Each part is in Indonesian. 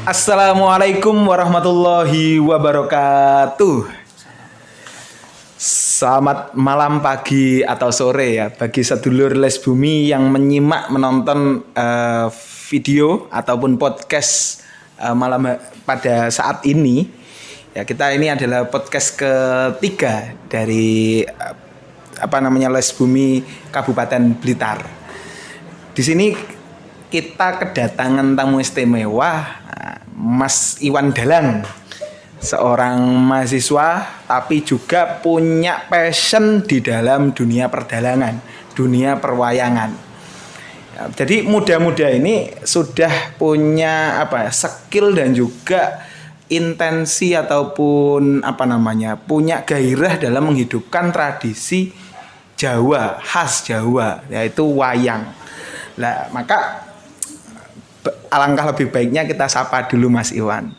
Assalamualaikum warahmatullahi wabarakatuh. Selamat malam, pagi atau sore ya bagi sedulur Les Bumi yang menyimak menonton video ataupun podcast pada saat ini. Ya, kita ini adalah podcast ketiga dari Les Bumi Kabupaten Blitar. Di sini kita kedatangan tamu istimewa, Mas Iwan Dalang, seorang mahasiswa tapi juga punya passion di dalam dunia perdalangan, dunia perwayangan. Jadi muda-muda ini sudah punya skill dan juga intensi ataupun punya gairah dalam menghidupkan tradisi Jawa, khas Jawa, yaitu wayang. Nah, maka alangkah lebih baiknya kita sapa dulu Mas Iwan.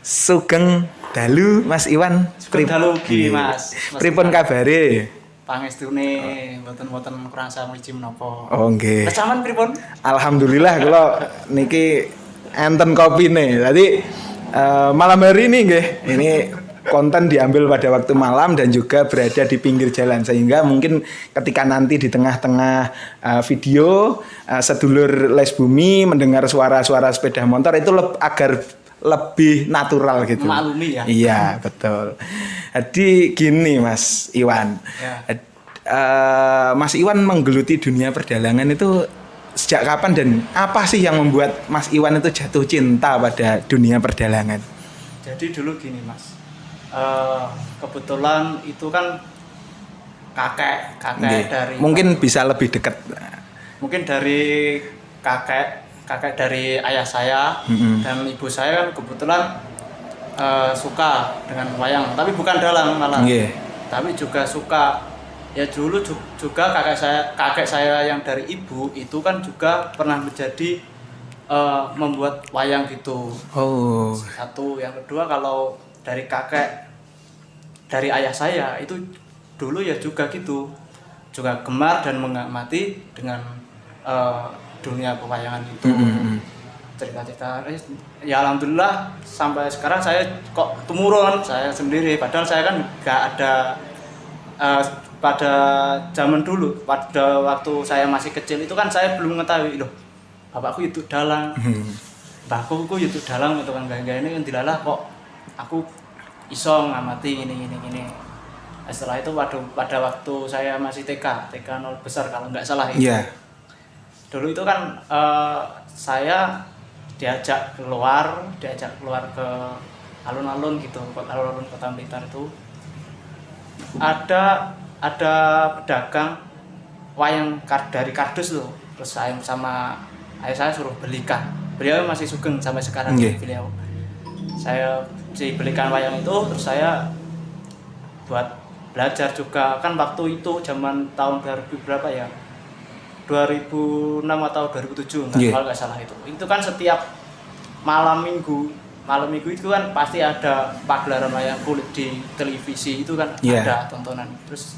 Sugeng dalu Mas Iwan. Sugeng dalu ki Mas. Pripun kabare? Pangestune mboten kurang samiji menapa. Oh nggih. Kecaman pripun? Alhamdulillah kula niki enten kopine. Dadi malam hari ini nggih, ini konten diambil pada waktu malam dan juga berada di pinggir jalan, sehingga mungkin ketika nanti di tengah-tengah video sedulur Les Bumi mendengar suara-suara sepeda motor itu agar lebih natural gitu. Maklumi ya. Iya, betul. Jadi gini Mas Iwan. Ya. Mas Iwan menggeluti dunia perdalangan itu sejak kapan dan apa sih yang membuat Mas Iwan itu jatuh cinta pada dunia perdalangan? Jadi dulu gini Mas. Kebetulan itu kan kakek dari mungkin bisa lebih dekat. Mungkin dari kakek dari ayah saya dan ibu saya kan kebetulan suka dengan wayang, tapi bukan dalang malah. Yeah. Tapi juga suka. Ya dulu juga kakek saya yang dari ibu itu kan juga pernah menjadi membuat wayang gitu. Oh. Satu, yang kedua kalau dari dari ayah saya itu dulu ya juga gitu, juga gemar dan mengamati dengan dunia pewayangan itu. Cerita-cerita ya alhamdulillah sampai sekarang saya kok tumurun saya sendiri, padahal saya kan nggak ada pada zaman dulu, pada waktu saya masih kecil itu kan saya belum mengetahui loh bapakku itu dalang, mbahku itu dalang itu kan gaya ini kan dilalah kok aku iso ngamati ini. Setelah itu pada waktu saya masih TK 0 besar kalau nggak salah itu. Yeah. Dulu itu kan saya diajak keluar ke alun-alun gitu, alun-alun Kota Blitar itu ada pedagang wayang dari kardus loh. Terus saya sama ayah saya suruh belikan. Beliau masih sugeng sampai sekarang. Yeah. Beliau. Saya belikan wayang itu, terus saya buat belajar juga kan waktu itu zaman tahun 2000 berapa ya, 2006 atau 2007 kalau nggak salah itu kan setiap malam minggu itu kan pasti ada pagelaran wayang kulit di televisi itu kan. Ada tontonan. Terus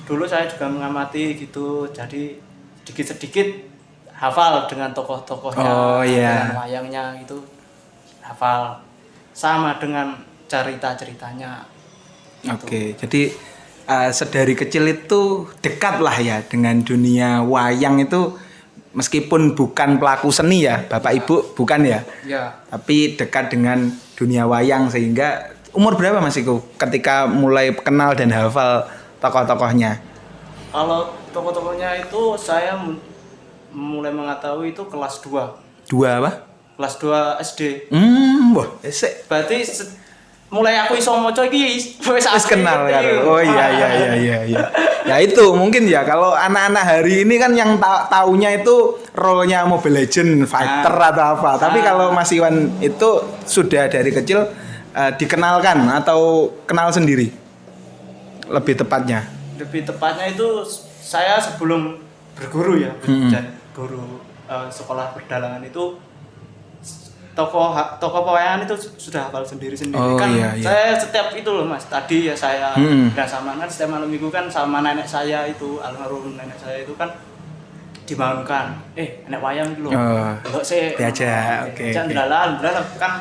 dulu saya juga mengamati gitu, jadi sedikit hafal dengan tokoh-tokohnya, dengan wayangnya itu hafal. Sama dengan cerita-ceritanya. Oke, jadi sedari kecil itu dekat lah ya dengan dunia wayang itu, meskipun bukan pelaku seni ya, Bapak Ibu bukan ya? Ya. Tapi dekat dengan dunia wayang, sehingga umur berapa Mas Iku ketika mulai kenal dan hafal tokoh-tokohnya? Kalau tokoh-tokohnya itu saya mulai mengetahui itu kelas 2. 2 apa? Kelas 2 SD. Wah, esek. Berarti mulai aku iso maca iki wis kenal ya. Oh iya. Ya itu mungkin ya, kalau anak-anak hari ini kan yang taunya itu role-nya Mobile Legend, fighter atau apa. Tapi kalau Mas Iwan itu sudah dari kecil dikenalkan atau kenal sendiri? Lebih tepatnya itu saya sebelum berguru ya, guru sekolah perdalangan itu tokoh pewayangan itu sudah hafal sendiri Oh, kan. iya. Saya setiap itu loh Mas, tadi ya saya dan sama kan setiap malam minggu kan sama nenek saya itu, almarhum nenek saya itu kan dibangunkan, enek wayang dulu, Oh, delok sih, diajak, oke, jangan oke. delalah kan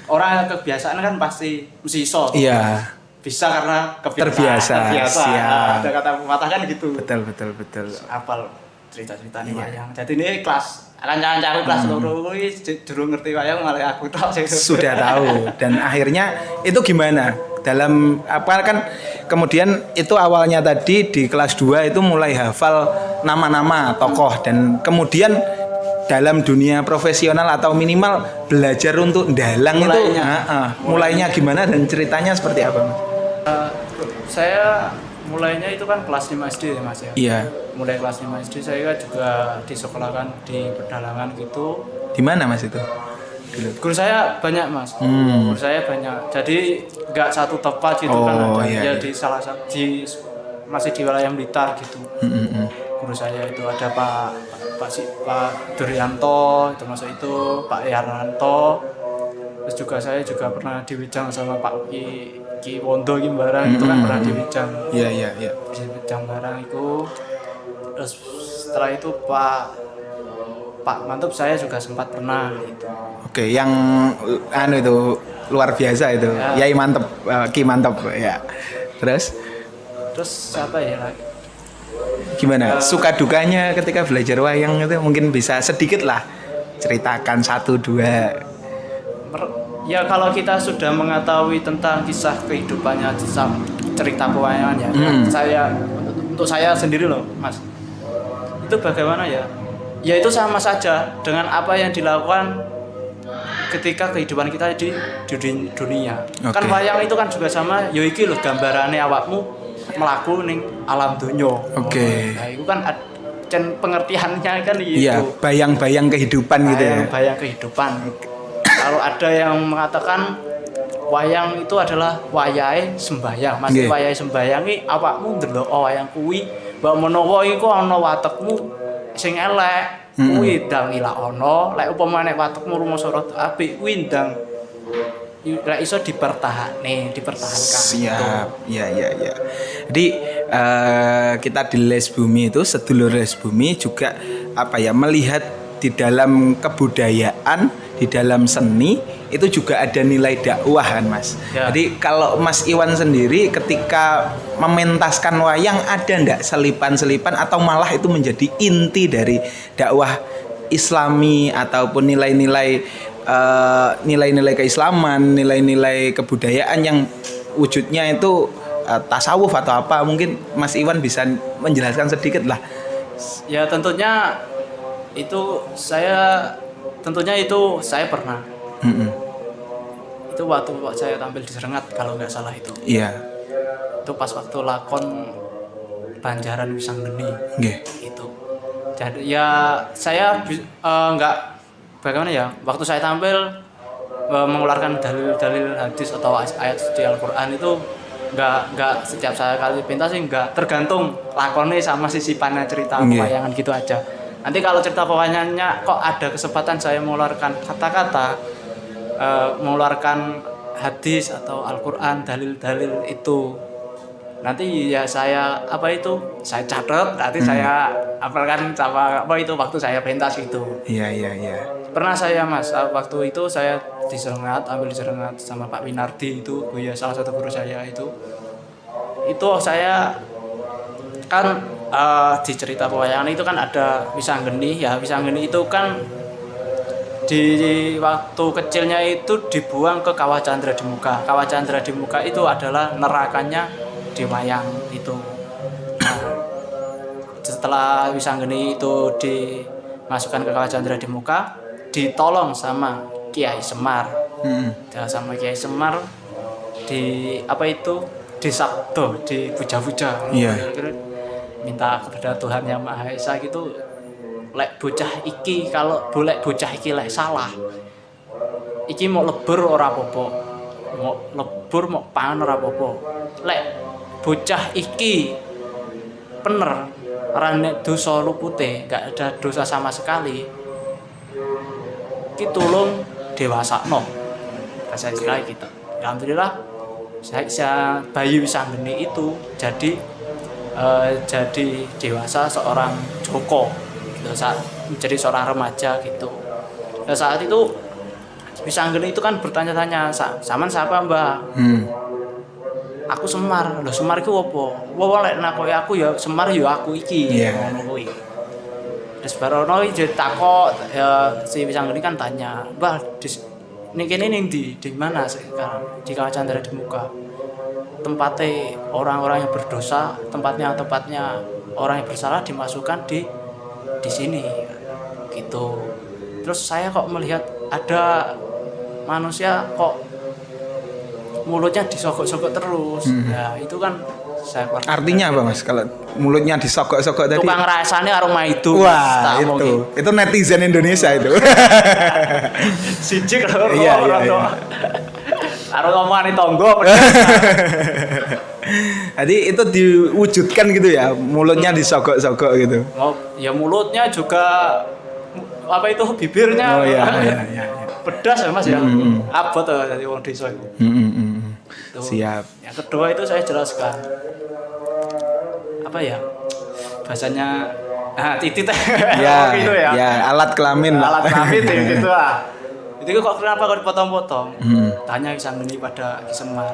orang kebiasaan kan pasti mesti iso, Iya, bisa karena terbiasa, siap. Nah, ada kata pepatah kan gitu, betul betul betul. apal cerita-cerita nih Iya. wayang, jadi ini kelas akan jangan kelas loro kuwi durung ngerti wayang malah aku tok sih. Sudah tahu dan akhirnya itu gimana dalam apa kan kemudian itu awalnya tadi di kelas 2 itu mulai hafal nama-nama tokoh dan kemudian dalam dunia profesional atau minimal belajar untuk dalang itu mulainya gimana dan ceritanya seperti apa Mas? Saya mulainya itu kan kelas 5 SD ya Mas ya. Iya. Mulai kelas 5 SD saya juga disekolahkan di pedalangan gitu. Di mana Mas itu? Guru saya banyak Mas. Guru saya banyak. Jadi nggak satu tempat gitu kan ada. Iya, Ya iya. di salah satu masih di wilayah Blitar gitu. Guru saya itu ada Pak Duryanto itu masuk itu, Pak Yarnanto. Terus juga saya juga pernah diwijang sama Pak Ki Wondo Ki Barang itu kan pernah diwijang. Iya iya iya. Diwijang barang itu. Terus setelah itu Pak Mantub saya juga sempat pernah itu. Oke, yang anu itu luar biasa itu. Ya. Yai mantep, Ki mantep ya. Terus Apa ya lagi? gimana? Suka dukanya ketika belajar wayang itu mungkin bisa sedikit lah ceritakan 1-2. Ya kalau kita sudah mengetahui tentang kisah kehidupannya, kisah cerita pewayangan ya, untuk saya sendiri loh, Mas. Itu bagaimana ya? Ya itu sama saja dengan apa yang dilakukan ketika kehidupan kita di dunia. Oke. Kan wayang itu kan juga sama, ya iki loh gambarane awakmu melaku ning alam dunya. Oke. Nah, itu kan pengertiannya kan itu. Iya, bayang-bayang kehidupan gitu ya. Bayang kehidupan. Kalau ada yang mengatakan wayang itu adalah wayahe sembayang. Maksud Nggih. wayahe sembayang iki awakmu ndelok wayang kuwi, mbok menawa iku ana watekmu sing elek, kuwi ndang ila ana, lek upama nek watekmu rumangsa rada apik kuwi ndang lek iso dipertahankan. Siap, ya ya ya. Jadi kita di Les Bumi itu sedulur Les Bumi juga apa ya melihat di dalam kebudayaan, di dalam seni itu juga ada nilai dakwah kan Mas. Ya. Jadi kalau Mas Iwan sendiri ketika mementaskan wayang ada ndak selipan-selipan atau malah itu menjadi inti dari dakwah Islami ataupun nilai-nilai nilai-nilai keislaman, nilai-nilai kebudayaan yang wujudnya itu tasawuf atau apa mungkin Mas Iwan bisa menjelaskan sedikit lah. Ya tentunya itu saya pernah. Itu waktu saya tampil di Serengat kalau nggak salah itu. Iya. Itu pas waktu lakon Banjaran Wisanggeni. Nggih. Itu. Jadi ya saya nggak bagaimana ya waktu saya tampil mengeluarkan dalil-dalil hadis atau ayat suci Al-Qur'an itu nggak setiap saya kali pentas sih nggak tergantung lakonnya sama sisipannya cerita pewayangan gitu aja. Nanti kalau cerita pewayangannya kok ada kesempatan saya mengeluarkan kata-kata mengeluarkan hadis atau Al-Qur'an dalil-dalil itu nanti ya saya catat nanti saya apalkan sama apa itu waktu saya pentas itu. Iya iya iya. Pernah saya Mas waktu itu saya ambil di Serengat sama Pak Winardi itu ya salah satu guru saya itu saya kan di cerita pewayangan itu kan ada Wisanggeni ya. Wisanggeni itu kan di waktu kecilnya itu dibuang ke Kawah Candra di Muka. Kawah Candra di Muka itu adalah nerakanya di wayang itu. Nah, setelah Wisanggeni itu dimasukkan ke Kawah Candra di Muka, ditolong sama Kiai Semar. Sama Kiai Semar disabdo, dipuja-puja. Iya. Minta kepada Tuhan Yang Maha Esa gitu, lek bocah iki lek salah. Iki mau lebur ora apa-apa. Mau lebur mau pangan ora apa-apa. Lek bocah iki bener rane dosa lupute, enggak ada dosa sama sekali. Ki tulung dewasakno. Bahasa Jawa gitu. Alhamdulillah saya bayi Wisanggeni itu jadi dewasa seorang Joko. saat menjadi seorang remaja gitu. Nah, saat itu Wisanggeni itu kan bertanya-tanya, "Saman siapa, Mbah?" Aku Semar. Lho Semar iku opo? Wong lek nakoki aku ya Semar ya aku iki. Ngono kuwi. Terus barono iki takok ya si Wisanggeni kan tanya, "Mbah, ning kene ning di mana sekarang?" Di Kawasan Candra di Muka. Tempatnya orang-orang yang berdosa, tempatnya orang yang bersalah dimasukkan di sini. Gitu. Terus saya kok melihat ada manusia kok mulutnya disogok-sogok terus. Ya, itu kan saya Artinya apa Mas kalau mulutnya disogok-sogok tadi? Tukang rasane aroma itu. Wah, itu netizen Indonesia itu. Siji kalau Iya. Karo ngomongane tonggo. Jadi itu diwujudkan gitu ya, mulutnya disogok-sogok gitu. Oh, ya mulutnya juga apa itu bibirnya. Oh iya. Pedas ya Mas ya. Abot dari wong desa itu. Siap. Yang kedua itu saya jelaskan. Apa ya? Bahasanya titit Ya, gitu ya. Ya, alat kelamin. Alat kelamin gitu lah. Itu kok kenapa kok dipotong-potong? Tanya Wisanggeni pada Ki Semar.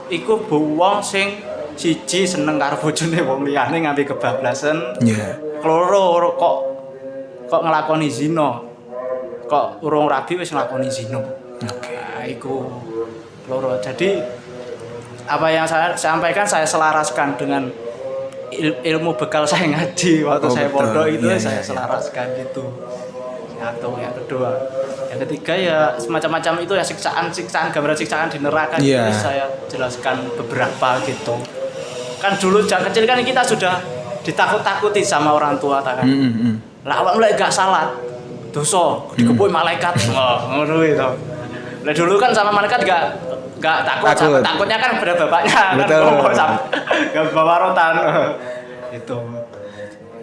Iku wong sing siji seneng karo bojone wong liyane nganti kebablasan. Iya. Keloro kok nglakoni zina. Kok urung rabi wis nglakoni zina. Oke. Nah, iku loro. Jadi apa yang saya sampaikan saya selaraskan dengan ilmu bekal saya ngaji waktu saya pondok itu saya selaraskan gitu. Satu, yang kedua. Yang ketiga ya semacam-macam itu ya siksaan, gambaran siksaan di neraka itu saya jelaskan beberapa gitu. Kan dulu sejak kecil kan kita sudah ditakut-takuti sama orang tua kan. Lah awak mulai gak salat. Dosa dikepui malaikat. Ngono itu. Lah dulu kan sama malaikat gak takut. Takutnya kan pada bapaknya kan gak bawa rotan. Itu.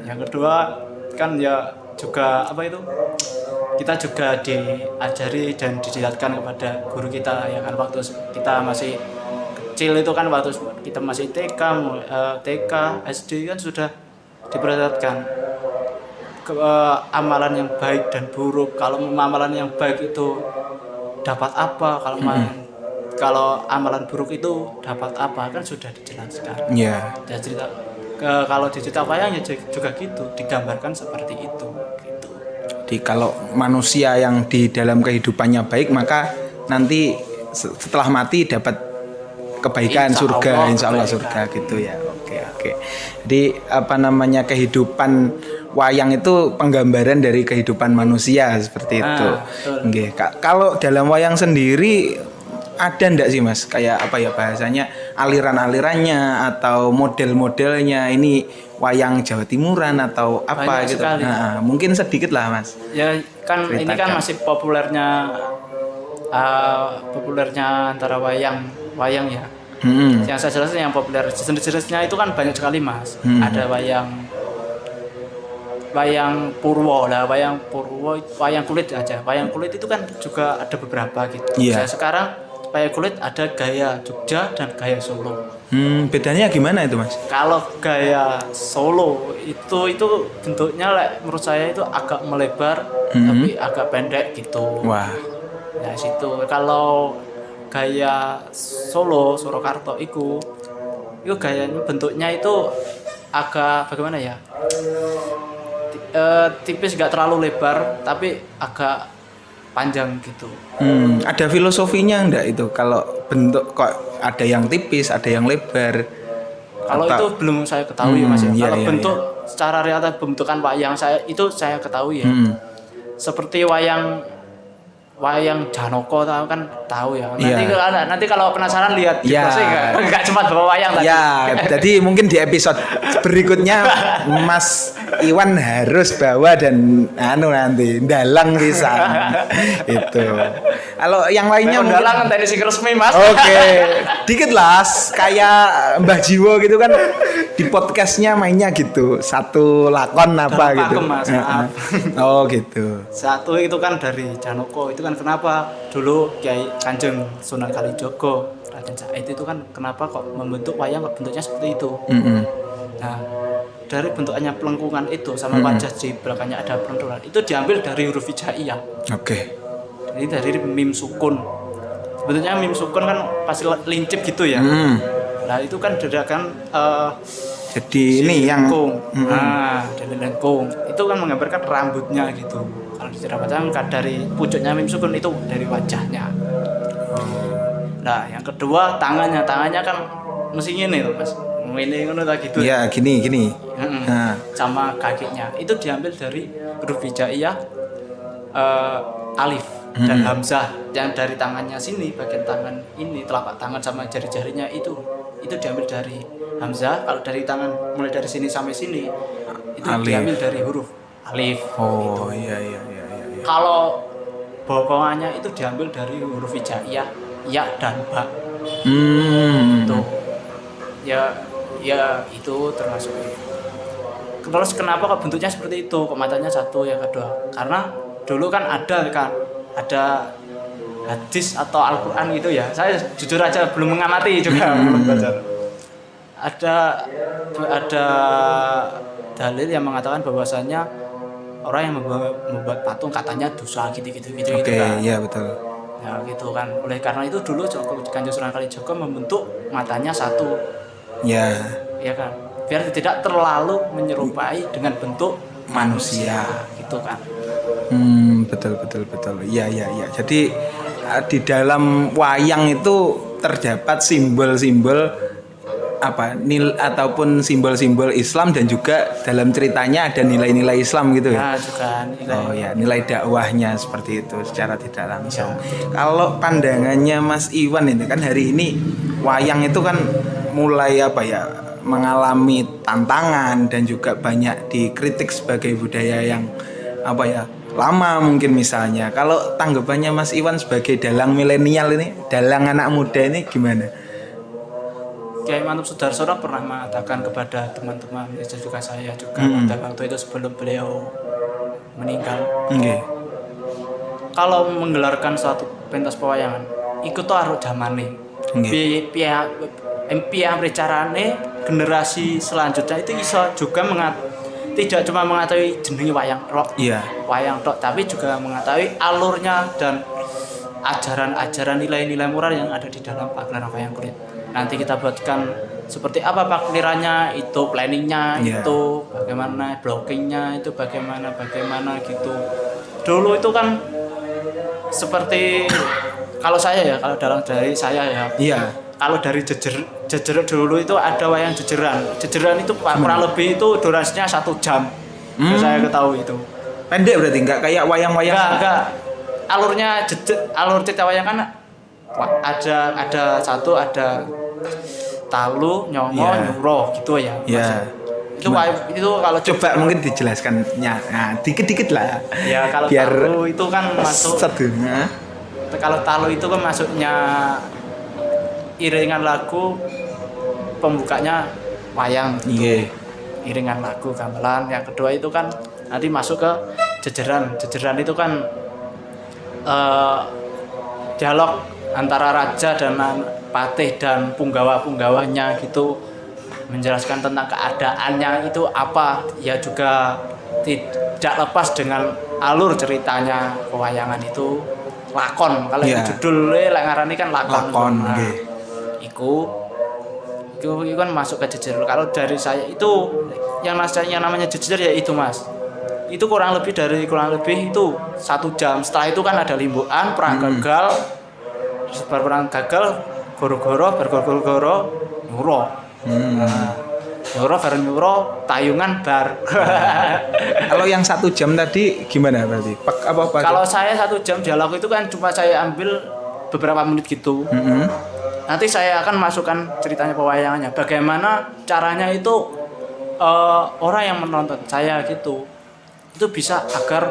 Yang kedua kan ya juga apa itu? Kita juga diajari dan dijelaskan kepada guru kita ya kan waktu kita masih kecil itu kan waktu kita masih TK, SD kan sudah diperlihatkan amalan yang baik dan buruk. Kalau amalan yang baik itu dapat apa, kalau amalan buruk itu dapat apa kan sudah dijelaskan. Iya. Dan kalau di cerita wayang ya juga gitu, digambarkan seperti itu. Gitu. Jadi kalau manusia yang di dalam kehidupannya baik maka nanti setelah mati dapat kebaikan insya Allah surga gitu ya. Oke. Jadi apa namanya kehidupan wayang itu penggambaran dari kehidupan manusia seperti itu. Nggih. Kalau dalam wayang sendiri ada ndak sih Mas kayak apa ya bahasanya aliran-alirannya atau model-modelnya ini wayang Jawa Timuran atau apa banyak gitu. Sekali. Nah, mungkin sedikit lah Mas. Ya kan ceritakan. Ini kan masih populernya antara wayang ya. Yang saya jelaskan yang populer jenis-jenisnya itu kan banyak sekali Mas. Ada wayang purwo lah, wayang kulit aja. Wayang kulit itu kan juga ada beberapa gitu. Yeah. Sekarang wayang kulit ada gaya Jogja dan gaya Solo. Bedanya gimana itu Mas? Kalau gaya Solo itu bentuknya menurut saya itu agak melebar tapi agak pendek gitu. Wah. Nah situ kalau gaya Surakarta itu gayanya bentuknya itu agak bagaimana ya? Tipis gak terlalu lebar tapi agak panjang gitu. Ada filosofinya enggak itu kalau bentuk kok ada yang tipis, ada yang lebar? Kalau itu belum saya ketahui Mas. Kalau bentuk iya. secara realita pembentukan wayang saya ketahui ya. Seperti wayang Janoko tahu ya. Nanti kalau penasaran lihat enggak cuma bawa wayang tadi. Ya, jadi mungkin di episode berikutnya Mas Iwan harus bawa dan nanti dalang pisan. Itu. Kalau yang lainnya mungkin dalang tadi sing resmi Mas. Oke. Dikit lah kayak Mbah Jiwo gitu kan di podcastnya mainnya gitu. Satu lakon apa gitu. Mas, maaf. Oh gitu. Satu itu kan dari Janoko itu kan kenapa dulu Kiai Kanjeng Sunan Kalijogo Raden Said itu kan kenapa kok membentuk wayang bentuknya seperti itu. Nah dari bentukannya pelengkungan itu sama wajah di belakangnya ada pelengkungan itu diambil dari huruf hijaiyah. Oke. Ini dari mim sukun. Sebetulnya mim sukun kan pasti lincip gitu ya. Nah itu kan gerakan Jadi ini yang lengkung. Nah dari lengkung itu kan menggambarkan rambutnya gitu. Kalau di cara baca kan dari pucuknya mim sukun itu dari wajahnya. Nah yang kedua tangannya kan mesti ini loh mas. Ini ngono tak gitu. ya gini. Nah, Sama kakinya itu diambil dari huruf hijaiyah alif dan hamzah yang dari tangannya sini bagian tangan ini telapak tangan sama jari-jarinya itu diambil dari hamzah. Kalau dari tangan mulai dari sini sampai sini itu Alif. diambil dari huruf alif. oh iya. Kalau bawah-bawahnya itu diambil dari huruf hijaiyah ya dan ba. Itu ya itu termasuk. Terus kenapa kok bentuknya seperti itu? Kok matanya satu yang kedua? Karena dulu kan ada hadis atau Al-Qur'an gitu ya. Saya jujur aja belum mengamati juga belum baca. Ada dalil yang mengatakan bahwasanya orang yang membuat patung katanya dosa gitu Oke, kan. iya betul. Ya gitu kan. Oleh karena itu dulu Kanjeng Sunan Kalijaga membentuk matanya satu. Ya, Ya kan. Biar tidak terlalu menyerupai dengan bentuk manusia gitu kan. betul. Iya. Jadi di dalam wayang itu terdapat simbol-simbol ataupun simbol-simbol Islam dan juga dalam ceritanya ada nilai-nilai Islam gitu ya. Nah, juga nilai. Oh ya, nilai dakwahnya seperti itu secara tidak langsung. Kalau pandangannya Mas Iwan ini kan hari ini wayang itu kan mulai mengalami tantangan dan juga banyak dikritik sebagai budaya yang lama mungkin misalnya. Kalau tanggapannya Mas Iwan sebagai dalang milenial ini, dalang anak muda ini gimana? Kiai Mantub Sudarsono pernah mengatakan kepada teman-teman juga saya juga pada waktu itu sebelum beliau meninggal. Kalau menggelarkan suatu pentas pewayangan, ikut tuh harus zamane. Piye carane generasi selanjutnya itu bisa juga tidak cuma mengetahui jenenge wayang tok, tapi juga mengetahui alurnya dan ajaran-ajaran nilai-nilai moral yang ada di dalam pagelaran wayang kulit. Nanti kita buatkan seperti apa paglirannya, itu planningnya, itu bagaimana blockingnya, itu bagaimana gitu. Dulu itu kan seperti kalau dari saya ya. Iya. Kalau dari jejer dulu itu ada wayang jejeran. Jejeran itu kurang lebih itu durasinya 1 jam. Saya ketahui itu. Pendek berarti enggak kayak wayang-wayang. Enggak. Alur cerita wayang kan ada talu, nyongo, nyuro gitu ya. Iya. Itu kalau coba mungkin dijelaskannya. Nah, dikit-dikit lah. Ya kalau biar talu itu kan masuk. Kalau talu itu kan masuknya iringan lagu pembukanya wayang. Iringan lagu gamelan. Yang kedua itu kan nanti masuk ke jejeran. Jejeran itu kan dialog antara raja dan patih dan punggawa-punggawanya gitu, menjelaskan tentang keadaannya itu apa, ya juga tidak lepas dengan alur ceritanya pewayangan itu lakon. Kalau judulnya ngarani kan lakon. Iku kan masuk ke jejer. Kalau dari saya itu yang namanya jejer ya itu mas, itu kurang lebih itu 1 jam. Setelah itu kan ada limbuan, perang gagal, perang gagal, goro-goro, nyuro. Nyuro bareng nyuro, tayungan bar. Kalau yang 1 jam tadi gimana berarti? Apa? Kalau saya 1 jam dialog itu kan cuma saya ambil beberapa menit gitu. Nanti saya akan masukkan ceritanya pewayangannya. Bagaimana caranya itu orang yang menonton saya gitu itu bisa agar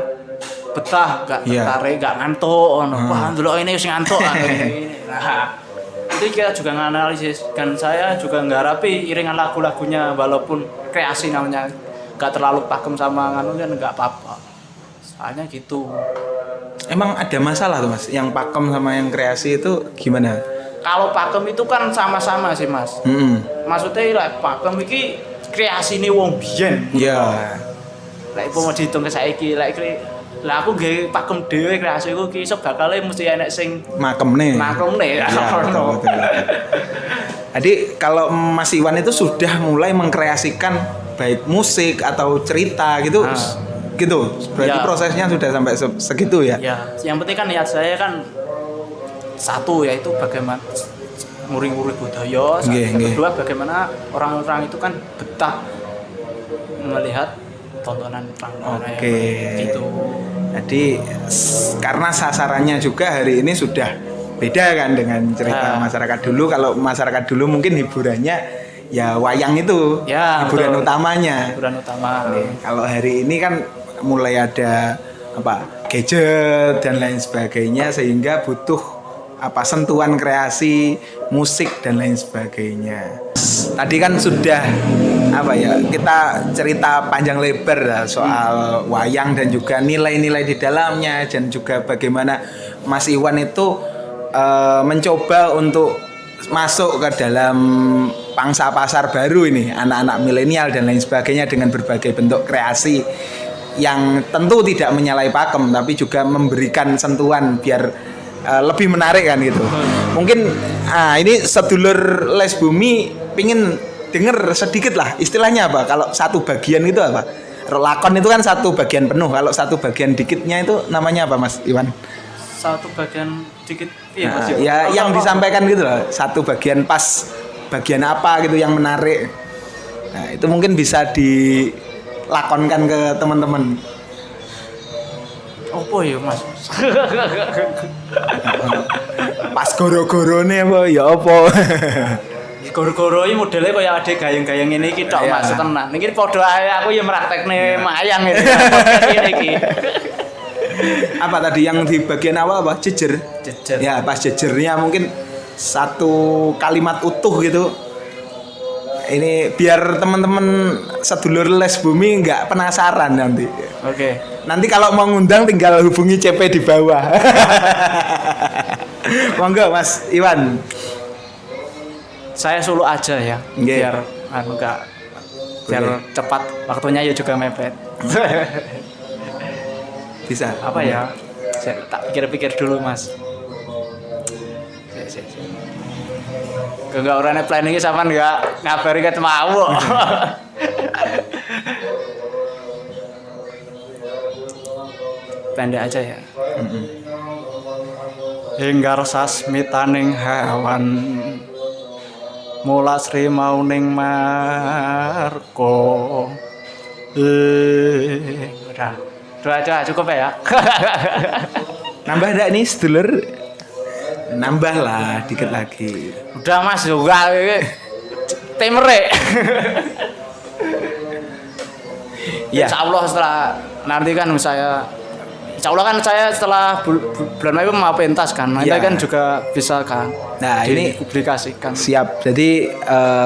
betah, gak tertarik, gak ngantuk. Wah, dulu ini sing ngantuk. Nah, itu kita juga nganalisis dan saya juga nggarapi iringan lagu-lagunya walaupun kreasi namanya gak terlalu pakem sama nganunya gak apa-apa. Soalnya gitu. Emang ada masalah tuh mas, yang pakem sama yang kreasi itu gimana? Kalau pakem itu kan sama-sama sih mas. Maksudnya pakem ini kreasine wong biyen. Iya. Lek mau dihitung ke saiki, lah aku nggih pakem dhewe kreasiku ki iso bakale mesti enek sing Makemne. makemne. Iya, betul. Jadi kalau Mas Iwan itu sudah mulai mengkreasikan baik musik atau cerita gitu, gitu. Berarti Ya. prosesnya sudah sampai segitu ya? Ya, yang penting kan niat saya kan satu yaitu bagaimana nguri-nguri budaya, Nggih. kedua bagaimana orang-orang itu kan betah melihat tontonan orang Oke. gitu. Jadi karena sasarannya juga hari ini sudah beda kan dengan cerita masyarakat dulu. Kalau masyarakat dulu mungkin hiburannya ya wayang itu, Ya, hiburan betul. utamanya. Hiburan utama. Kalau hari ini kan mulai ada gadget dan lain sebagainya sehingga butuh sentuhan kreasi musik dan lain sebagainya. Tadi kan sudah kita cerita panjang lebar lah soal wayang dan juga nilai-nilai di dalamnya dan juga bagaimana Mas Iwan itu mencoba untuk masuk ke dalam pangsa pasar baru ini, anak-anak milenial dan lain sebagainya dengan berbagai bentuk kreasi yang tentu tidak menyalahi pakem tapi juga memberikan sentuhan biar lebih menarik kan gitu. Mungkin ini sedulur Les Bumi pingin denger sedikit lah istilahnya apa kalau satu bagian itu apa? Lakon itu kan satu bagian penuh, kalau satu bagian dikitnya itu namanya apa Mas Iwan? Satu bagian dikit yang disampaikan gitu loh, satu bagian pas bagian apa gitu yang menarik. Nah, itu mungkin bisa dilakonkan ke teman-teman. Opo ya Mas? Pas goro-gorone apa ya apa? Goro-goro iki modele kaya ade gayeng-gayeng ngene iki tok Mas, tenan. Niki padha ae aku ya praktekne mayang iki. Podcast iki. Apa tadi yang di bagian awal apa? Jejer. Ya, pas jejernya mungkin satu kalimat utuh gitu. Ini biar teman-teman sedulur Les Bumi nggak penasaran nanti. Oke. Nanti kalau mau ngundang tinggal hubungi CP di bawah. Monggo Mas Iwan. Saya solo aja ya. Nggih. Biar biar cepat waktunya ya juga mepet. Bisa. Apa ya? Saya tak pikir-pikir dulu Mas. Enggak orangnya planning sampean enggak ngabari ket mau. Pendek aja ya. Hinggar sasmitaning hewan mula sri mauning marko. Udah aja cukup ya. Nambah enggak nih sedulur? Nambah lah dikit lagi. Udah Mas juga temere. Ya. Insya Allah setelah nanti kan Insya Allah kan saya setelah bulan Mei mau pentas kan, nanti kan juga bisa kan. Nah ini dipublikasikan. Siap. Jadi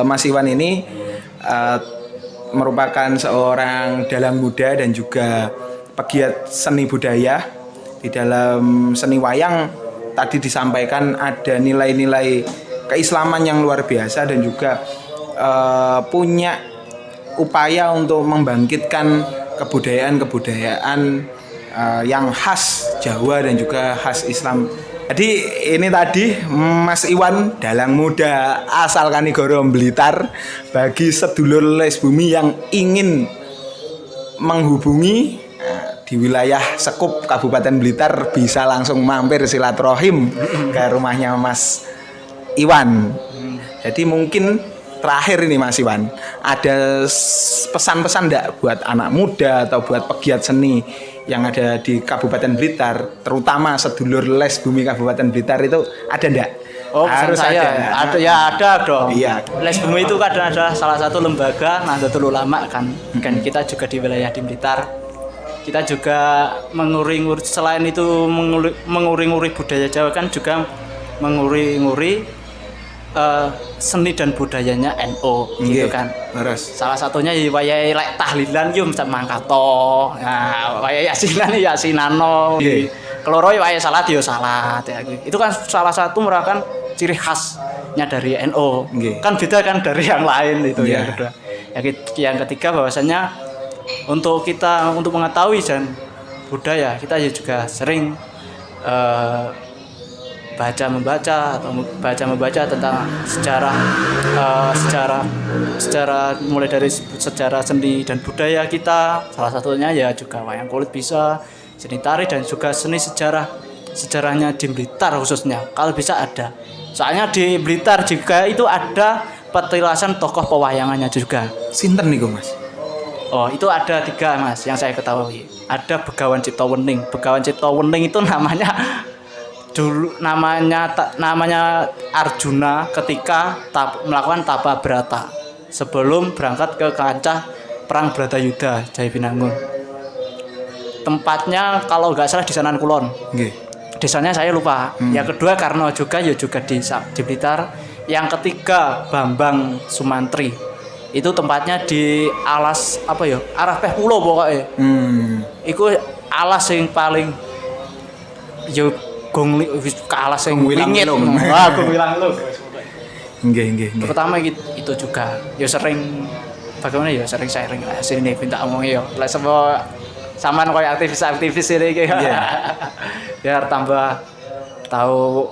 Mas Iwan ini merupakan seorang dalang muda dan juga pegiat seni budaya. Di dalam seni wayang tadi disampaikan ada nilai-nilai keislaman yang luar biasa dan juga punya upaya untuk membangkitkan kebudayaan-kebudayaan yang khas Jawa dan juga khas Islam. Jadi ini tadi Mas Iwan dalang muda asal Kanigoro Blitar. Bagi sedulur Les Bumi yang ingin menghubungi di wilayah Sekup Kabupaten Blitar bisa langsung mampir silaturahim ke rumahnya Mas Iwan. Jadi mungkin terakhir ini Mas Iwan, ada pesan-pesan enggak buat anak muda atau buat pegiat seni yang ada di Kabupaten Blitar, terutama sedulur Les Bumi Kabupaten Blitar itu ada enggak? Oh, harus saya ada dong. Iya. Les Bumi itu kan adalah salah satu lembaga Nahdlatul Ulama kan. Kan kita juga di wilayah di Blitar. Kita juga menguri-nguri, selain itu menguri-nguri budaya Jawa kan juga menguri-nguri seni dan budayanya NU gitu kan. Terus Salah satunya ya wayahe lek tahlilan yo mangkato. Nah, wayahe yasinan ya yasinano. Keloro ya wayahe salat ya salat ya. Itu kan salah satu merupakan ciri khasnya dari NU. Kan beda kan dari yang lain itu ya. Yang ketiga bahwasanya untuk mengetahui dan budaya kita juga sering baca membaca tentang sejarah mulai dari sejarah seni dan budaya kita, salah satunya ya juga wayang kulit, bisa seni tari dan juga seni sejarahnya di Blitar khususnya kalau bisa ada, soalnya di Blitar juga itu ada petilasan tokoh pewayangannya juga. Sinten niku Mas? Oh, itu ada 3 Mas yang saya ketahui. Ada Begawan Ciptowening. Begawan Ciptowening itu namanya Arjuna ketika melakukan tapa brata sebelum berangkat ke kancah perang Bratayuda Jaya Binangun. Tempatnya kalau nggak salah di Sanan Kulon. Nggih. Desanya saya lupa. Yang kedua Karno juga di Blitar. Yang ketiga Bambang Sumantri. Itu tempatnya di alas arah Peh Pulo pokoknya. Iku alas yang paling kalah sing wingit. Wah, Gung Wilanglung. Nggih. Pertama itu juga ya sering bagaimana ya sering sharing lah sini minta omongnya ya. Lah sampean koyo aktivis ini kayak. Biar tambah tahu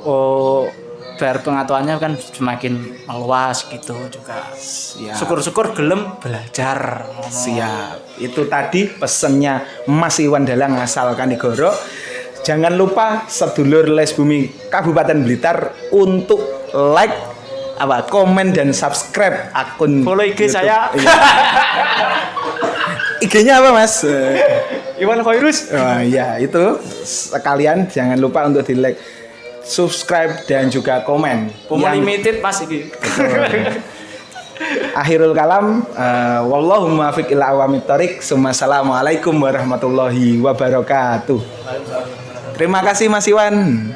biar pengetahuannya kan semakin meluas gitu juga. Siap. Syukur-syukur gelem belajar. Siap. Itu tadi pesennya Mas Iwan Dalang asal Kanigoro. Jangan lupa sedulur Les Bumi Kabupaten Blitar untuk like, komen dan subscribe akun follow IG YouTube saya. IG-nya apa Mas? Iwan Khairus. Oh, ya itu sekalian jangan lupa untuk di like, subscribe dan juga komen. Limited Mas iki. Akhirul kalam, wallahu muwaffiq ila aqwamit thoriq. Assalamualaikum warahmatullahi wabarakatuh. Terima kasih Mas Iwan.